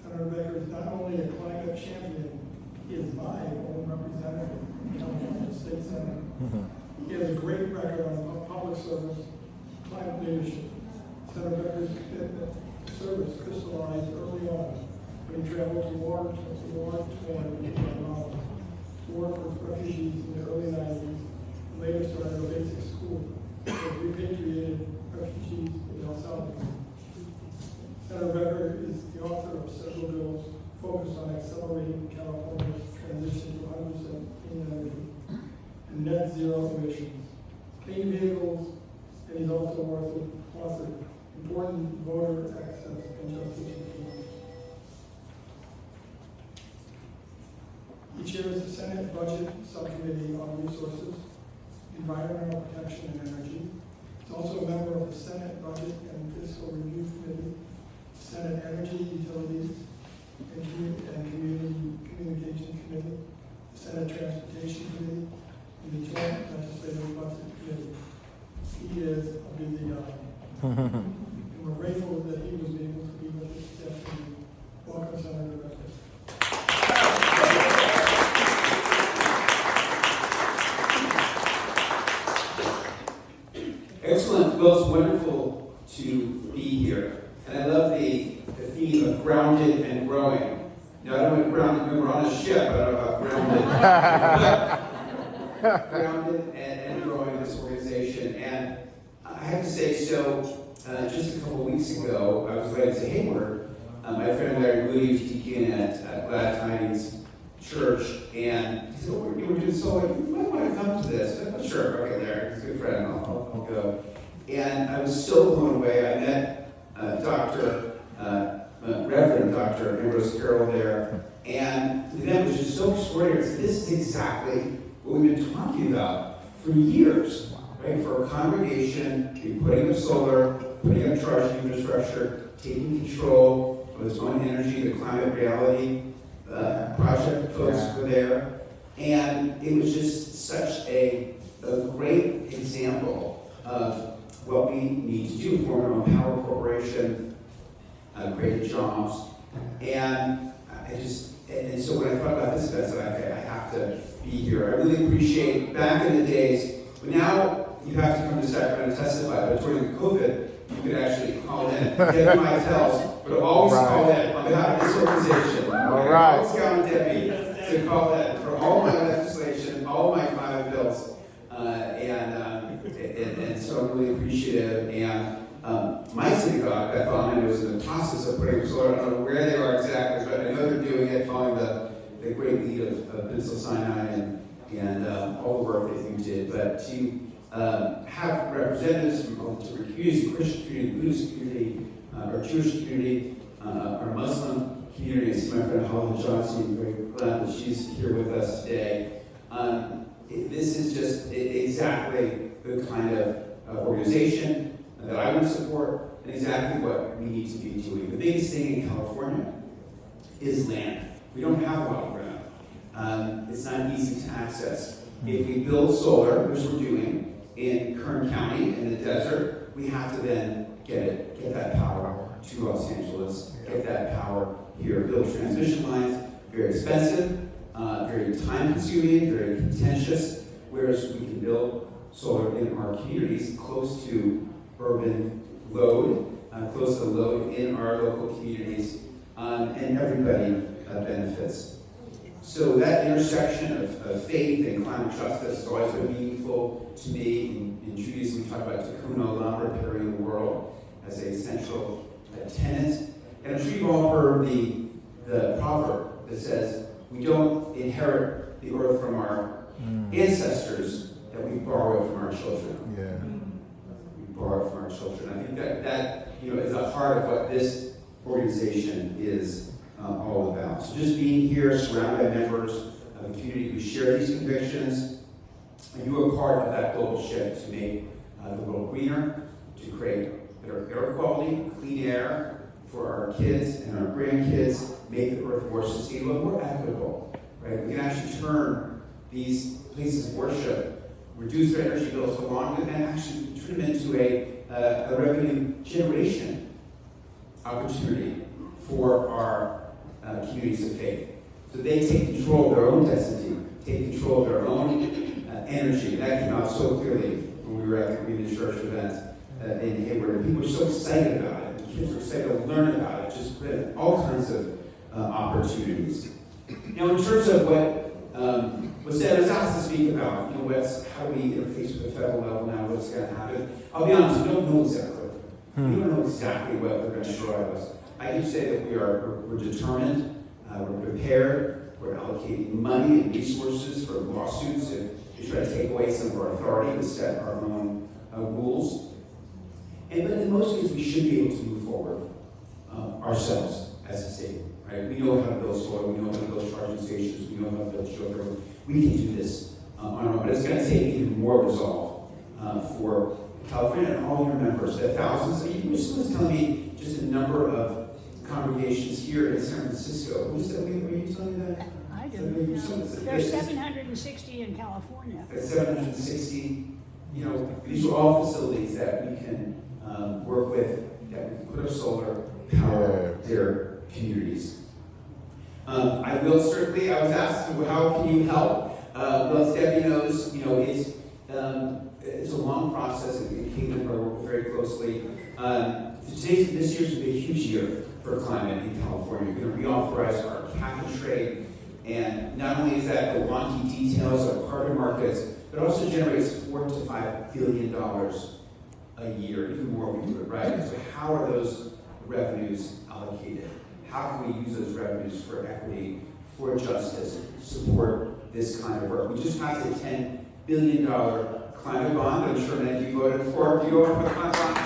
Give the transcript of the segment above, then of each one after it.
Senator Becker is not only a climate champion, he is my own representative in California State Senate. He has a great record on public service, climate leadership. Senator Becker's commitment to service crystallized early on when he traveled to war-torn Guatemala to work with refugees in the early 90s and later started a basic school for repatriated refugees in El Salvador. Senator Becker is the author of several bills focused on accelerating California's transition to 100% clean energy and net zero emissions, clean vehicles, and he's also authored important voter access and justice reforms. He chairs the Senate Budget Subcommittee on Resources, Environmental Protection, and Energy. He's also a member of the Senate Budget and Fiscal Review Committee, Senate Energy, Utilities, and Community Communication Committee, the Senate Transportation Committee, and the Joint Legislative Budget Committee. He is a busy guy. And we're grateful that he was able to be with us today. Welcome, Senator Becker. Excellent. Well, it's wonderful to be here. And I love the theme of grounded and growing. Now, I don't know grounded when we're on a ship. I don't know about grounded. But grounded and growing in this organization. And I have to say, so just a couple of weeks ago, I was invited to Hayward. My friend Larry Williams, deacon at Glad Tidings Church, and he said, "Oh, you were doing so, you might want to come to this." I said, "Sure, okay, Larry, he's a good friend, I'll go." And I was so blown away. I met Reverend Dr. Ambrose Carroll there, and the event was just so extraordinary. This is exactly what we've been talking about for years, right? For a congregation, putting up solar, putting up charging infrastructure, taking control of its own energy, the climate reality. Project folks were there, and it was just such a great example of what we need to do, form our own power corporation, create jobs, and so when I thought about this event, I said, okay, I have to be here. I really appreciate back in the days, but now you have to come to Sacramento and testify, but during COVID, you could actually call in, get my tells, but always call in on behalf of this organization. All right. Always count on Debbie to call in for all my legislation, all my climate bills, and so I'm really appreciative. And my synagogue, Bethlehem, was in the process of putting solar. I don't know where they are exactly, but I know they're doing it, following the great lead of B'nai Sinai and all the work that you did. But to have representatives from all different communities, Christian community, Buddhist community, our Jewish community, our Muslim community. I see my friend Holly Johnson. I'm very glad that she's here with us today. This is just exactly the kind of organization that I would support, and exactly what we need to be doing. The biggest thing in California is land. We don't have a lot of ground. It's not easy to access. If we build solar, which we're doing in Kern County in the desert, we have to then get that power to Los Angeles, get that power here. Build transmission lines, very expensive, very time-consuming, very contentious, whereas we can build solar in our communities close to urban load, close to the load in our local communities, and everybody benefits. So that intersection of faith and climate justice has always been meaningful to me. In Judaism, we talk about tikkun olam, repairing the world, as a central tenet. And I'm sure you've all heard the proverb that says, we don't inherit the earth from our ancestors, that we borrow it from our children. Yeah. We borrow it from our children. I think that is the heart of what this organization is all about. So just being here, surrounded by members of a community who share these convictions, and you are part of that global shift to make the world greener, to create better air quality, clean air for our kids and our grandkids, make the earth more sustainable, more equitable. Right? We can actually turn these places of worship, reduce their energy bills along with, and actually turn them into a revenue generation opportunity for our communities of faith. So they take control of their own destiny, take control of their own energy. And that came out so clearly when we were at the Community Church event in Hayward. And people were so excited about it. The kids were excited to learn about it. Just been all kinds of opportunities. Now, in terms of what was said, I was asked to speak about, how do we interface with the federal level now, what's going to happen. I'll be honest, we don't know exactly. We don't know exactly what they're going to throw at us. I can say that we're determined, we're prepared, we're allocating money and resources for lawsuits to try to take away some of our authority to set our own rules. But in most cases, we should be able to move forward ourselves as a state. Right? We know how to build soil, we know how to build charging stations, we know how to build shelter. We can do this on our own, but it's going to take even more resolve for California and all your members. The thousands, someone was telling me just a number of congregations here in San Francisco. Who said, were you telling me that? I didn't know. There's 760 in California. There's 760. These are all facilities that we can work with, that we can put our solar power their communities. I was asked, how can you help? As Debbie knows, it's a long process, and Kingdom are working very closely. This year's going to be a huge year for climate in California. We're going to reauthorize our cap and trade, and not only is that the wonky details of carbon markets, but it also generates $4 to $5 billion a year, even more if we do it right. So how are those revenues allocated? How can we use those revenues for equity, for justice, support this kind of work? We just passed a $10 billion climate bond. I'm sure many of you voted for. Do you vote for the climate bond?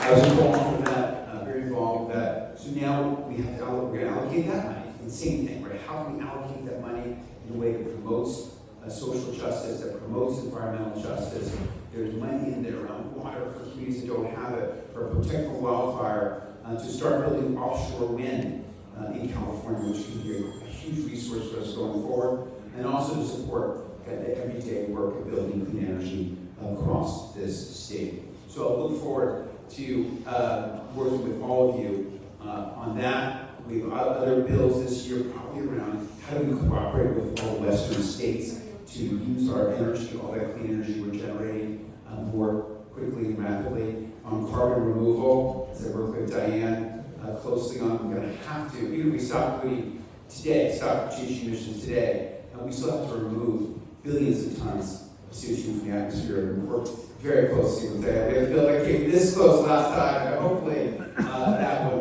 I was involved in that, very involved with that. So now we're going to allocate that money. The same thing, right? How can we allocate that money in a way that promotes social justice, that promotes environmental justice? There's money in there around water for communities that don't have it, for protect from wildfire, to start building offshore wind in California, which can be a huge resource for us going forward, and also to support the everyday work of building clean energy across this state. So I'll look forward to working with all of you on that. We have other bills this year probably around how do we cooperate with all Western states to use our energy, all that clean energy we're generating more quickly and rapidly. On carbon removal, as I work with Diane closely on, we're going to have to, even if we stop changing emissions today, we still have to remove billions of tons of CO2 from the atmosphere. And we work very closely with that. We have a bill that came this close last time, but hopefully that one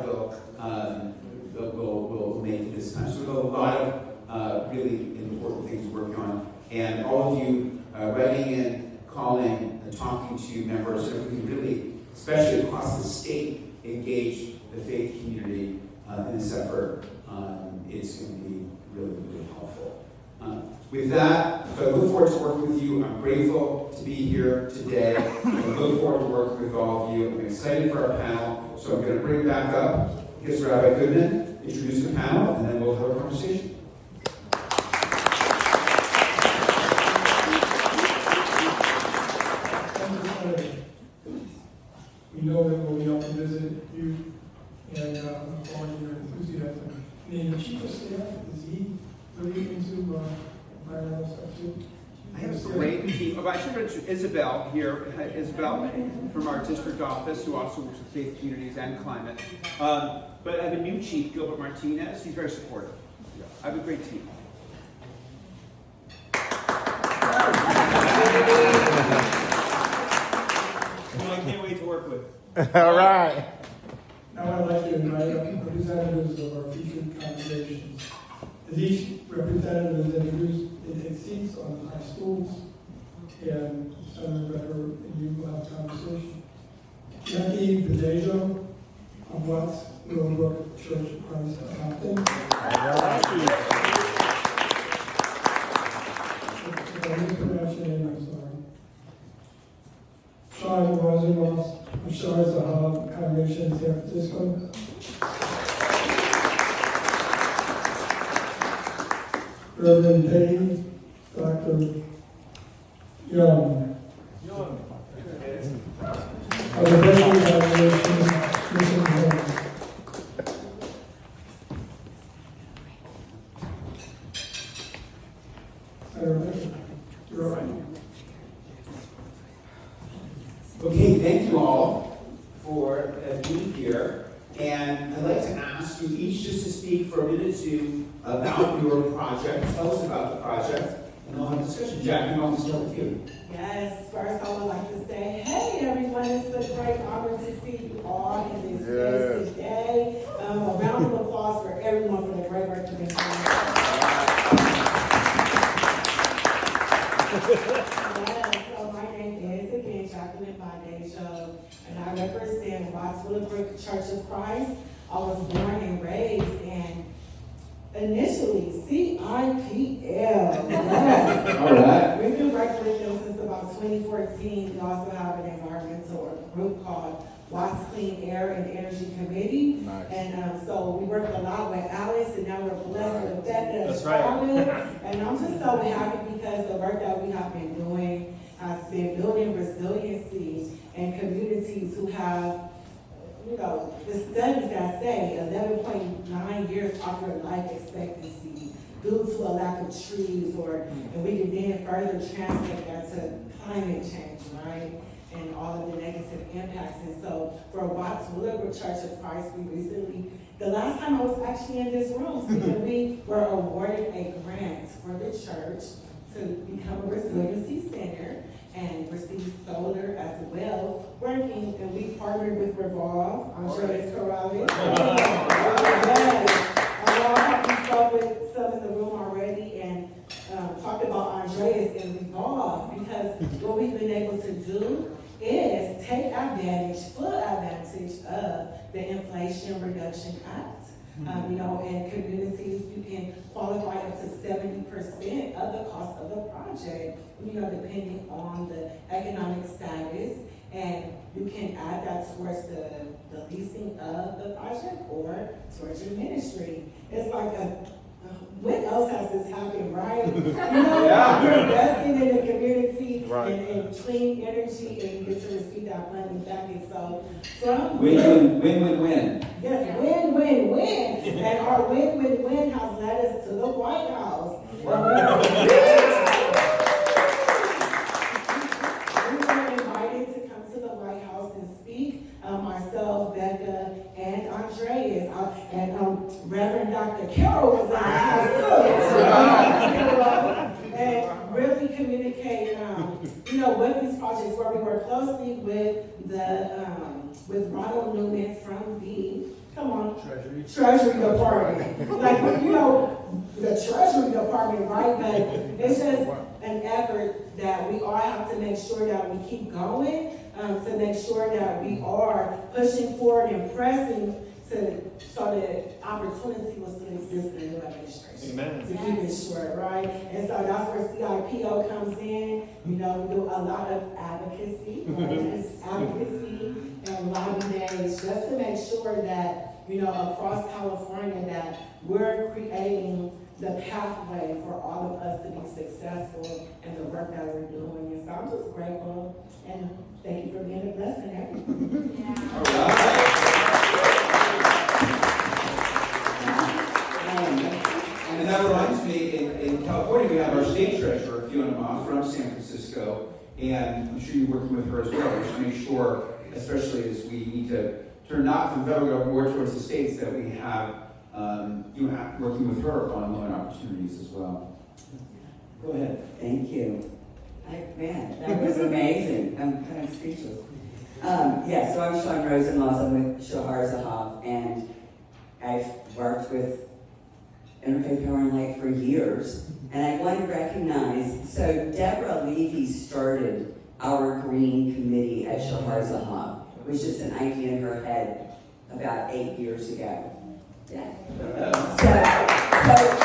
will make it this time. So we have a lot of really important things to work on. And all of you writing in, calling, and talking to members, so we can really, especially across the state, engage the faith community in this effort. It's going to be really, really helpful. With that, so I look forward to working with you. I'm grateful to be here today. I look forward to working with all of you. I'm excited for our panel. So I'm going to bring back up Rabbi Goodman, introduce the panel, and then we'll have a conversation. We know that we'll be able to visit you and all your enthusiasm. And the chief of staff, is he really into environmental stuff too? I have a great team. Oh, I should mention Isabel here. Isabel from our district office, who also works with faith communities and climate. But I have a new chief, Gilbert Martinez. He's very supportive. I have a great team. I can't wait to work with. All right. Now I'd like to invite up representatives of our featured congregations. As each representative is introduced, they take seats on our stools, and Senator Becker and you will have a conversation. Jackie Bedejo of Watts Willowbrook Church of Christ Compton. Sha'ar of Sha'ar Zahav Congregation in San Francisco. Reverend Payne, Dr. Young. Of the Berkeley Congregation, Mission Home. here. And I'd like to ask you each just to speak for a minute or two about your project. Tell us about the project, and we'll have a discussion. Jack, you want to start with you? Yes, first I would like to say, hey everyone, it's a great honor to see you all in this space today. A round of applause for everyone for the great work you've been doing. Yes, so my name is, again, Jacqueline Badejo, and I represent Willowbrook Church of Christ. I was born and raised in initially CIPL. Yes. All right. We've been working with them since about 2014. We also have an environmental group called Watts Clean Air and Energy Committee. Nice. And so we worked a lot with Alice, and now we're blessed with Becker. That's right. And I'm just so happy because the work that we have been doing has been building resiliency in communities who have, you know, the studies that say 11.9 years after life expectancy due to a lack of trees, and we can then further translate that to climate change, right? And all of the negative impacts. And so for Watts Willowbrook Church of Christ, we recently, the last time I was actually in this room, we were awarded a grant for the church to become a resiliency center and receive solar as well, working, and we partnered with ReLaunch, Andreas Corrales. We spoke with some in the room already and talked about Andreas and ReLaunch, because what we've been able to do is take full advantage of the Inflation Reduction Act. You know, in communities, you can qualify up to 70% of the cost of the project, you know, depending on the economic status, and you can add that towards the leasing of the project or towards your ministry. It's like when else has this happened, right? You know, you're investing in the community and clean energy, and you get to receive that funding back. And so, from Win. yes, win. And our win has led us to the White House. We were invited to come to the White House and speak. Myself, Becker, and Andreas, and Reverend Dr. Carroll was in the house too. And really communicate, you know, with these projects, where we work closely with with Ronald Newman from the Treasury Department. Like, you know, the Treasury Department, right? But it's just an effort that we all have to make sure that we keep going, to make sure that we are pushing forward and pressing so that opportunity will still exist in the new administration. Amen. To keep it short, right? And so that's where CIPO comes in. You know, we do a lot of advocacy, right? Advocacy and lobby days, just to make sure that, you know, across California, that we're creating the pathway for all of us to be successful in the work that we're doing. And so I'm just grateful, and thank you for being a blessing, everyone. All right. And that reminds me, in California, we have our state treasurer, Fiona Ma, from San Francisco, and I'm sure you're working with her as well. We should make sure, especially as we need to turn not from the federal government more towards the states, that we have you working with her on loan opportunities as well. Go ahead. Thank you. Man, that was amazing. I'm kind of speechless. So I'm Sean Rosenlaws. I'm with Sha'ar, Zahav, and I've worked with Interfaith Power and Light for years. And I want to recognize, so Deborah Levy started our Green Committee at Sha'ar, Zahav. It was just an idea in her head about 8 years ago. Yeah. So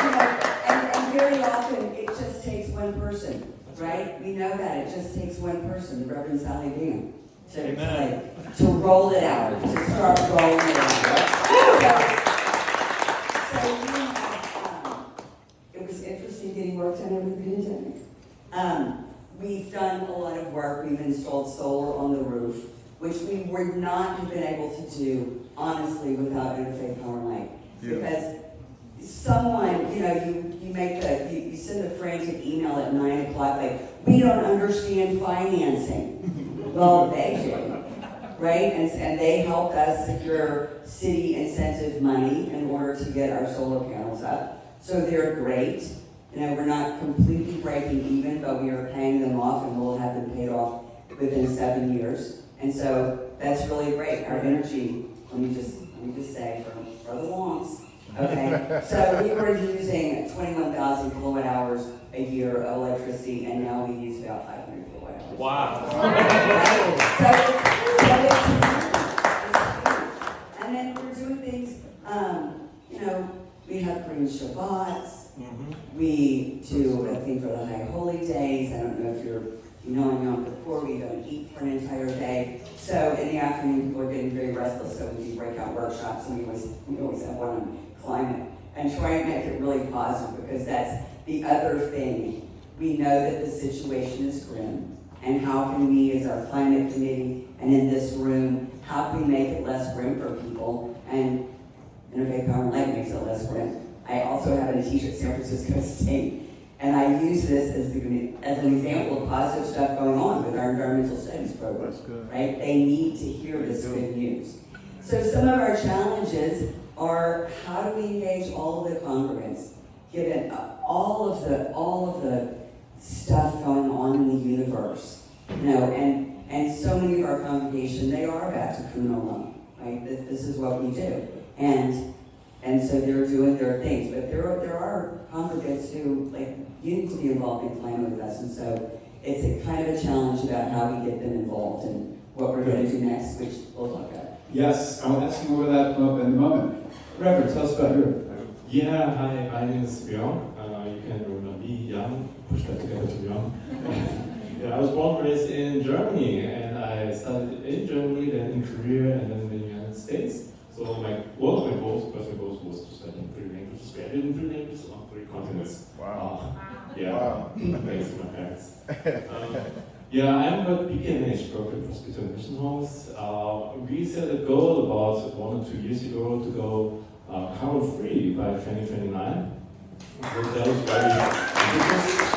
you know, and very often it just takes one person, right? We know that it just takes one person, the Reverend Sally Bingham, to roll it out, to start rolling it out. It was interesting getting work done over the pandemic. We've done a lot of work. We've installed solar on the roof, which we would not have been able to do, honestly, without Interfaith Power and Light. Because someone, you know, you send a frantic email at 9 o'clock, like, we don't understand financing. Well, they do. right? And they helped us secure city incentive money in order to get our solar panels up. So they're great. You know, we're not completely breaking even, but we are paying them off, and we'll have them paid off within 7 years. And so that's really great. Our energy, let me just say for the wonks. Okay, so we were using 21,000 kilowatt hours a year of electricity, and now we use about 500 kilowatt hours. Wow. And then we're doing things, you know, we have green Shabbats. We do a thing for the High Holy Days. I don't know if you know on Yom Kippur, we don't eat for an entire day. So in the afternoon, people are getting very restless, so we do breakout workshops, and we always have one on climate, and try and make it really positive, because that's the other thing. We know that the situation is grim, and how can we as our climate committee and in this room, how can we make it less grim for people? And Interfaith Power and Light makes it less grim. I also have a t-shirt, San Francisco State, and I use this as an example of positive stuff going on with our environmental studies program. That's good. Right? They need to hear this good news. So some of our challenges are, how do we engage all of the congregants, given all of the stuff going on in the universe, you know, and so many of our congregation, they are back to Kuno, right? This is what we do, and so they're doing their things, but there are congregants who, like, you need to be involved in climate with us, and so it's a kind of a challenge about how we get them involved and what we're going to do next, which we'll talk about. Yes, I will ask you over that in a moment. Reverend, tell us about your... Yeah, hi, my name is Björn. You can remember me, Jan, push that together to Björn. Yeah, I was born and raised in Germany, and I studied in Germany, then in Korea, and then in the United States. So one of my personal goals was to study in 3 languages. We did in 3 languages on 3 continents. Wow. Yeah, Wow. thanks to my parents. Yeah, I'm with BKNH, Berkeley Presbyterian Mission Homes. We set a goal about 1 or 2 years ago to go carbon-free by 2029. So that was very ambitious.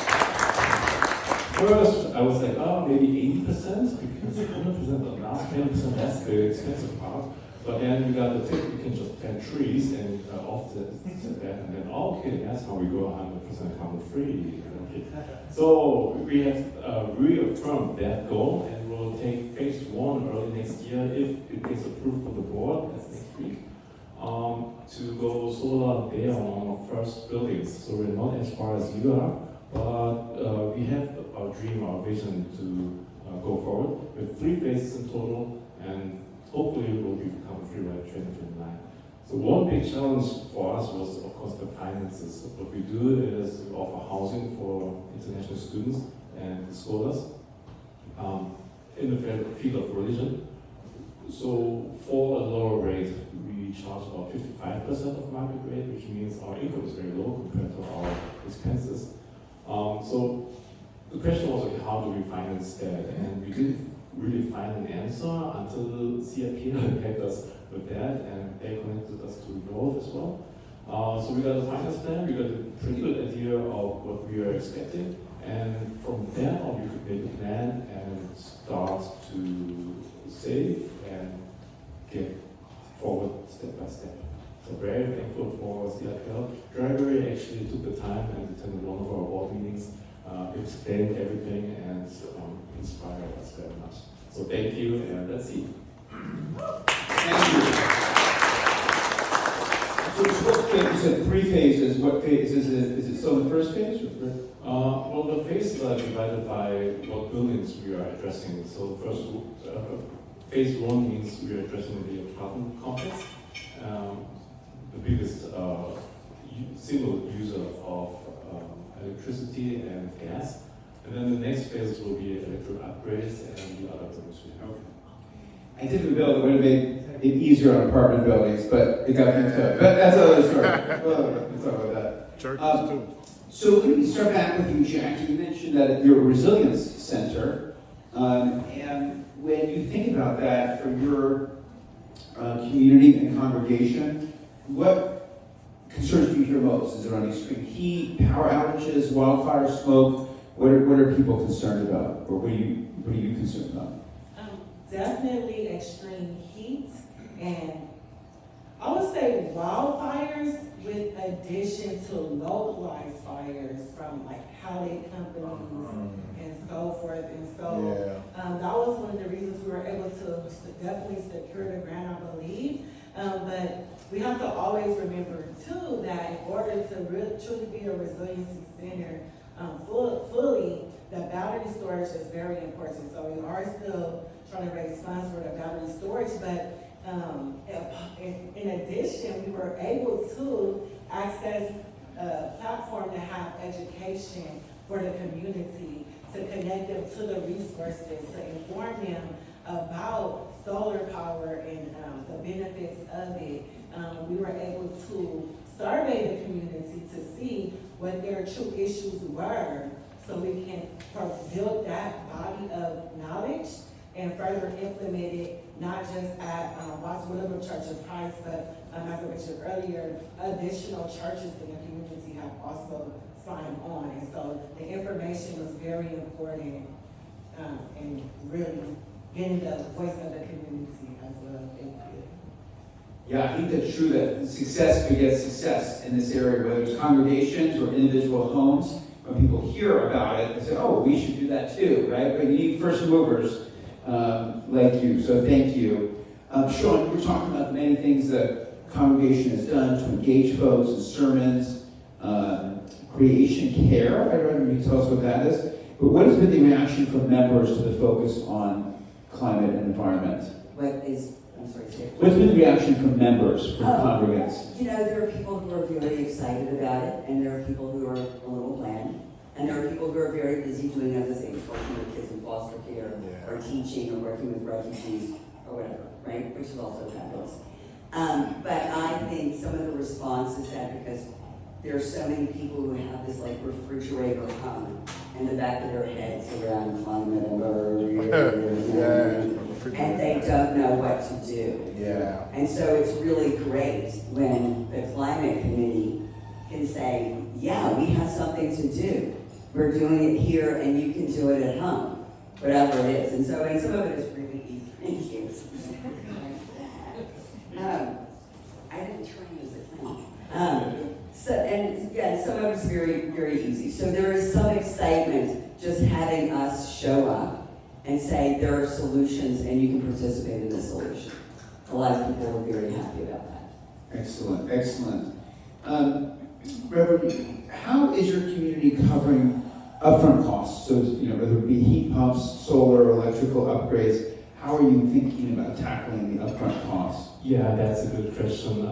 First, I was like, maybe 80%, because 100%, the last 20%, that's the expensive part. But then we got the tip, we can just plant trees and offset that, and then, okay, that's how we go 100% carbon-free. Okay. So we have reaffirmed that goal, and we'll take phase 1 early next year if it gets approved from the board, that's next week, to go solar there on our first buildings. So we're not as far as you are, but we have our dream, our vision to go forward with 3 phases in total, and hopefully we'll be carbon-free by 2029. So one big challenge for us was, of course, the finances. What we do is we offer housing for international students and scholars in the field of religion. So for a lower rate, we charge about 55% of market rate, which means our income is very low compared to our expenses. So the question was, okay, how do we finance that? And we didn't really find an answer until CIP helped us with that, and they connected us to growth as well. So we got a finance plan, we got a pretty good idea of what we were expecting, and from then on we could make a plan and start to save and get forward step by step. So very thankful for CIPL. Gregory actually took the time and attended one of our board meetings, explained everything, and inspired us very much. So thank you, and let's see. Thank you. So what phase, you said 3 phases, what phase, is it still the first phase? Well, the phases are divided by what buildings we are addressing. So the first, phase 1 means we are addressing the apartment complex, the biggest single user of electricity and gas. And then the next phase will be electric upgrades and the other buildings we have. I did a bill that would have made it easier on apartment buildings, but it got into it. But that's another story. Well, let's talk about that. Churches too. So let me start back with you, Jack. You mentioned that you're a resilience center, and when you think about that for your community and congregation, what concerns do you hear most? Is it on extreme heat, power outages, wildfire smoke? What are people concerned about, or what are you concerned about? definitely extreme heat and I would say wildfires with addition to localized fires from like Hallie companies and so forth. And so that was one of the reasons we were able to definitely secure the grant, I believe. But we have to always remember too that in order to truly be a resiliency center fully, the battery storage is very important. So we are still trying to raise funds for the battery storage, but in addition, we were able to access a platform to have education for the community, to connect them to the resources, to inform them about solar power and the benefits of it. We were able to survey the community to see what their true issues were, so we can build that body of knowledge and further implement it, not just at Willowbrook Church of Christ, but as I mentioned earlier, additional churches in the community have also signed on. And so the information was very important in really getting the voice of the community as well. Thank you. Yeah, I think that's true that success begets success in this area, whether it's congregations or individual homes. When people hear about it, they say, oh, we should do that too, right? But you need first movers like you, so thank you. Sean, you were talking about the many things that congregation has done to engage folks in sermons, creation care. I don't know if you can tell us what that is. But what has been the reaction from members to the focus on climate and environment? What's been the reaction from members, from congregants? You know, there are people who are very excited about it, and there are people who are a little bland, and there are people who are very busy doing other things, working with kids in foster care, or teaching, or working with refugees, or whatever, right? Which is also fabulous. But I think some of the response is that because there are so many people who have this like refrigerator hum in the back of their heads around climate and they don't know what to do. Yeah. And so it's really great when the climate committee can say, yeah, we have something to do. We're doing it here and you can do it at home, whatever it is. And so some of it is really easy. Thank you. I didn't train as a clown. Some of it's very, very easy. So there is some excitement just having us show up and say there are solutions and you can participate in the solution. A lot of people are very happy about that. Excellent, excellent. Reverend, how is your community covering upfront costs? So, whether it be heat pumps, solar, electrical upgrades, how are you thinking about tackling the upfront costs? Yeah, that's a good question.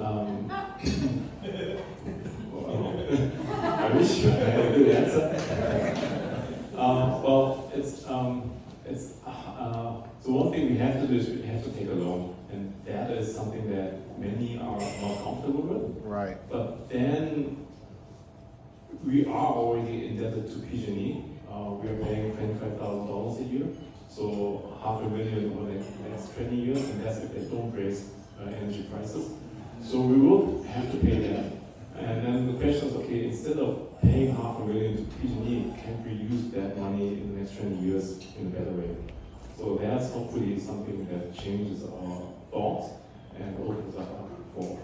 I wish I had a good answer. So one thing we have to do is we have to take a loan, and that is something that many are not comfortable with. Right. But then we are already indebted to PG&E. We are paying $25,000 a year, so $500,000 over the next 20 years, and that's if they don't raise energy prices. So we will have to pay that. And then the question is, okay, instead of paying $500,000 to PG&E, can we use that money in the next 20 years in a better way? So that's hopefully something that changes our thoughts and opens up for.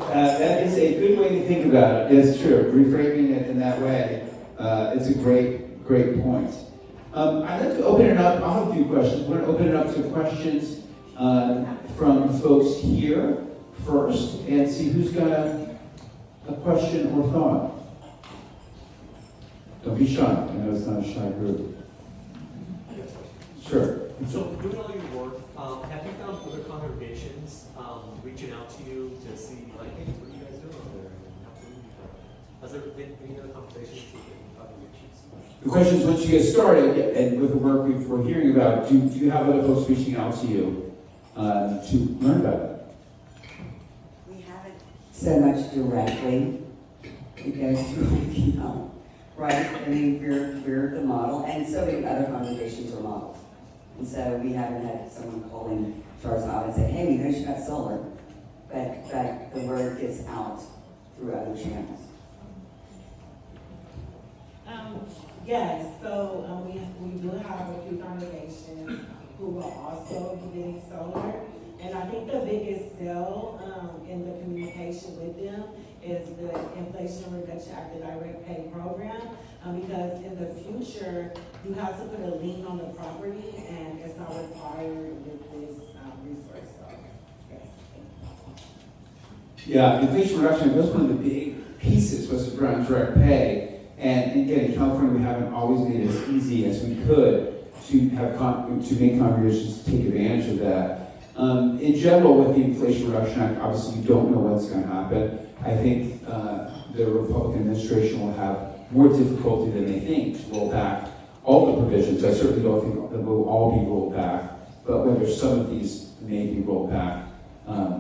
That is a good way to think about it. It's true. Reframing it in that way, it's a great, great point. I'd like to open it up. I'll have a few questions. I want to open it up to questions from folks here first and see who's got a question or thought. Don't be shy. I know it's not a shy group. Sure. So, doing all your work, have you found other congregations reaching out to you to see, like, hey, what are you guys doing over there? Has there been any other conversations with congregations? The question is, once you get started and with the work we're hearing about, do you have other folks reaching out to you to learn about it? We haven't so much directly. It goes through, right? I mean, we're the model, and so many other congregations are models. And so we haven't had someone calling Zahav and say, hey, we know you got solar, but the word gets out through other channels. Yes, so we do have a few congregations who are also getting solar. And I think the biggest sell in the communication with them is the Inflation Reduction Act, the direct pay program. Because in the future, you have to put a lien on the property and it's not required with this resource, so, yes. Yeah, Inflation Reduction was one of the big pieces was around direct pay. And again, in California, we haven't always made it as easy as we could to have to make congregations take advantage of that. In general, with the Inflation Reduction Act, obviously you don't know what's going to happen. I think the Republican administration will have more difficulty than they think to roll back all the provisions. I certainly don't think that will all be rolled back, but whether some of these may be rolled back,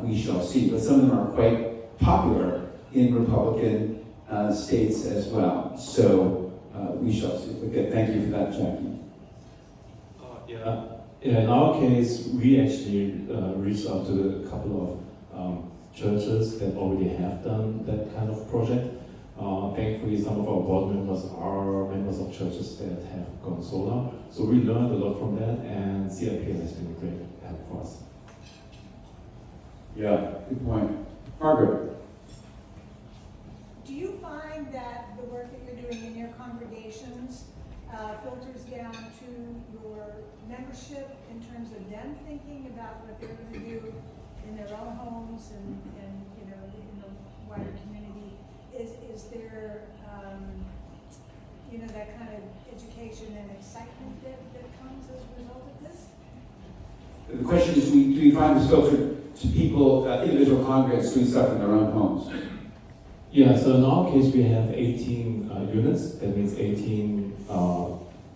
we shall see. But some of them are quite popular in Republican states as well. So we shall see. Okay, thank you for that, Jackie. Yeah. In our case, we actually reached out to a couple of churches that already have done that kind of project. Thankfully, some of our board members are members of churches that have gone solar. So we learned a lot from that, and CIP has been a great help for us. Yeah, good point. Margaret. Do you find that the work that you're doing in your congregations filters down to your membership in terms of them thinking about what they're going to do in their own homes and you know, in the wider community? Is there you know, that kind of education and excitement that comes as a result of this? The question is, do we find this filtered to people, individual congregants doing stuff in their own homes? Yeah, so in our case, we have 18 units. That means 18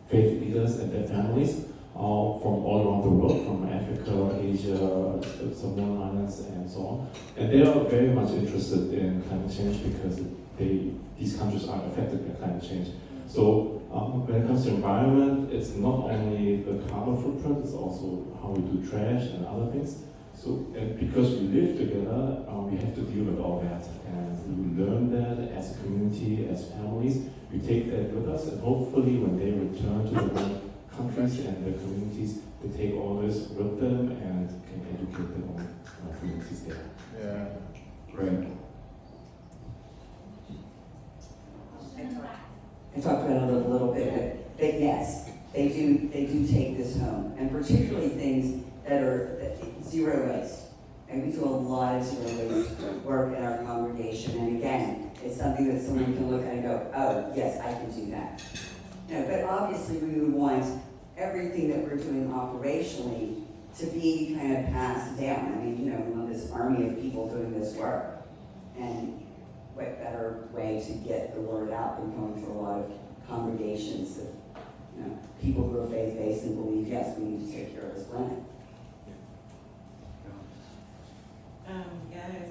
faith leaders and their families, all from all around the world, from Africa, Asia, Samoan Islands, and so on. And they are very much interested in climate change because these countries are affected by climate change. So when it comes to environment, it's not only the carbon footprint, it's also how we do trash and other things. So, and because we live together, we have to deal with all that, and we learn that as a community, as families. We take that with us, and hopefully when they return to their own countries and their communities, they take all this with them and can educate their own communities there. Yeah, great. I talked about it a little bit, but yes, they do take this home, and particularly things that are zero waste. And we do a lot of zero waste work in our congregation, and again, it's something that someone can look at and go, oh, yes, I can do that. No, but obviously we would want everything that we're doing operationally to be kind of passed down. I mean, you know, we want this army of people doing this work. And what better way to get the word out than going to a lot of congregations of, you know, people who are faith-based and believe, yes, we need to take care of this planet. Yes.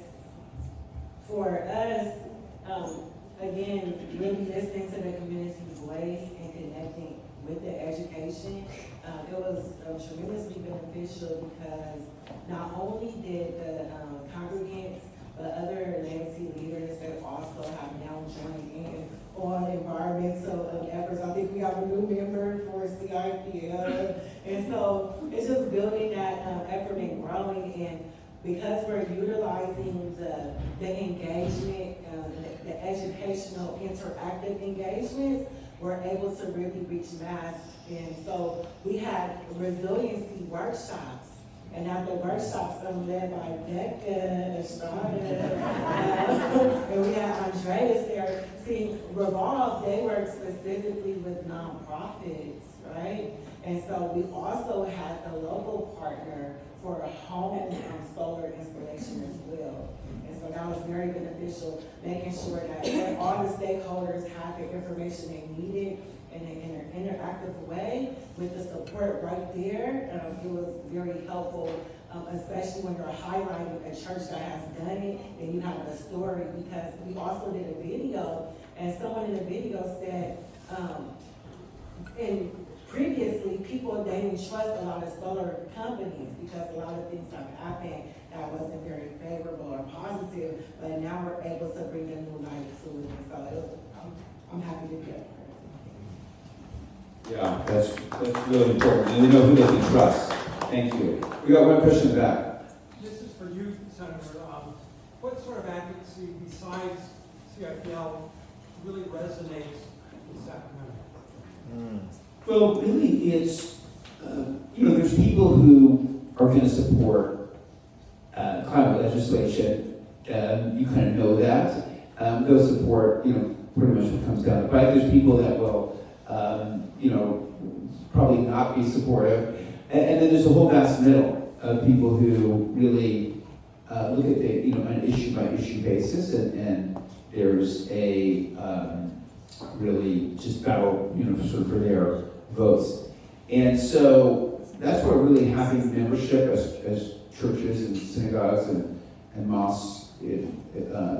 For us, again, really listening to the community's voice and connecting with the education, it was tremendously beneficial because not only did the congregants, but other legacy leaders that also have now joined in on environmental efforts. I think we have a new member for CIPL, and so it's just building that effort and growing. And because we're utilizing the engagement, the educational interactive engagements, we're able to really reach mass. And so we had resiliency workshops, and at the workshops led by Becker, Sha'ar, and we had Andreas there. See, ReLaunch, they work specifically with nonprofits, right? And so we also had a local partner for a home solar installation as well. And so that was very beneficial, making sure that all the stakeholders had the information they needed in an interactive way with the support right there. It was very helpful, especially when you're highlighting a church that has done it and you have the story, because we also did a video, and someone in the video said, and previously, people, they didn't trust a lot of solar companies because a lot of things have happened that wasn't very favorable or positive, but now we're able to bring a new light to it. So I'm happy to be a part of it. Yeah, that's really important, and they know who they can trust. Thank you. We got one question in the back. This is for you, Senator. What sort of advocacy besides CIPL really resonates with Sacramento? Well, really, it's, there's people who are going to support climate legislation. You kind of know that. They'll support, pretty much what comes down to it. There's people that will, probably not be supportive. And then there's a whole vast middle of people who really look at the, on an issue-by-issue basis, and there's a really just battle, sort of for their votes. And so that's where really having membership as churches and synagogues and mosques,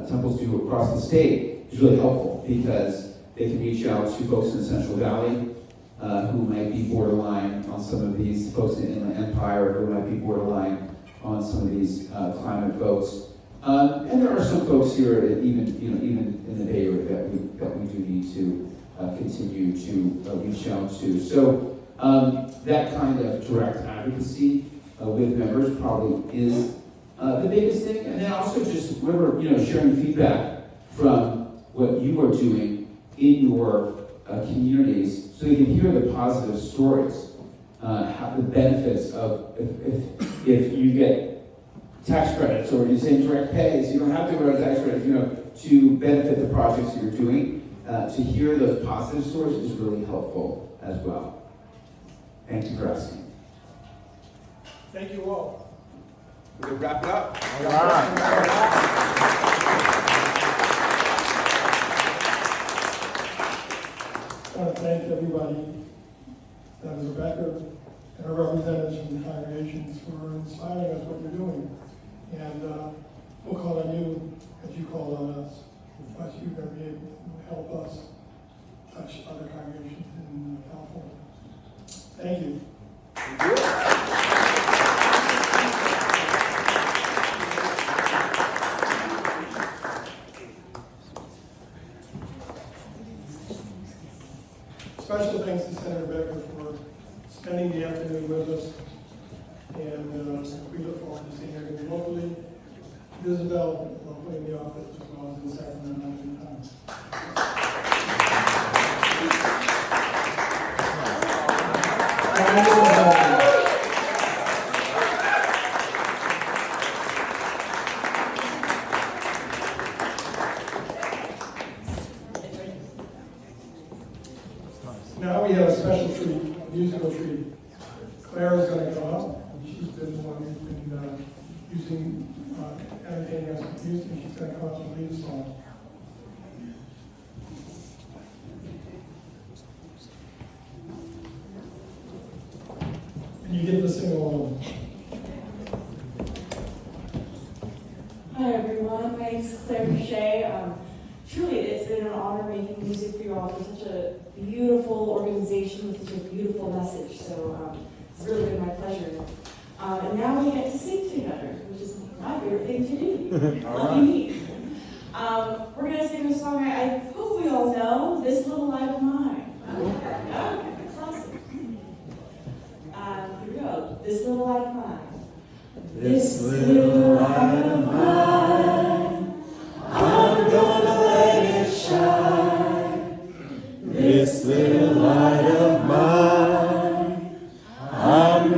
temples do across the state is really helpful, because they can reach out to folks in the Central Valley who might be borderline on some of these, folks in the Inland Empire who might be borderline on some of these climate votes. And there are some folks here, even in the Bay Area, that we do need to continue to reach out to. So that kind of direct advocacy with members probably is the biggest thing. And then also just remember, sharing feedback from what you are doing in your communities, so you can hear the positive stories, the benefits of if you get tax credits, or you say direct pay, so you don't have to go to tax credits, to benefit the projects you're doing. To hear those positive stories is really helpful as well. Thank you for asking. Thank you all. We're going to wrap it up. I want to thank everybody, Senator Becker, and our representatives from the congregations for inspiring us what you're doing. And we'll call on you as you call on us. But you're going to be able to help us touch other congregations in California. Thank you. Special thanks to Senator Becker for spending the afternoon with us. And we look forward to seeing her locally. Isabel, locally in the office, as well as in Sacramento. Now we have a special treat, a musical treat. Clara's going to come up. She's been the one who's been using entertaining us with music. She's going to come up and lead a song. And you get to sing along. Hi everyone, my name is Claire Sha'ar. Truly, it's been an honor making music for you all for such a beautiful organization with such a beautiful message. So it's really been my pleasure. And now we get to sing together, which is my favorite thing to do. Lucky me. We're going to sing a song I hope we all know, This Little Light of Mine. Okay, classic. Here we go. This little light of mine. This little light of mine, I'm gonna let it shine. This little light of mine.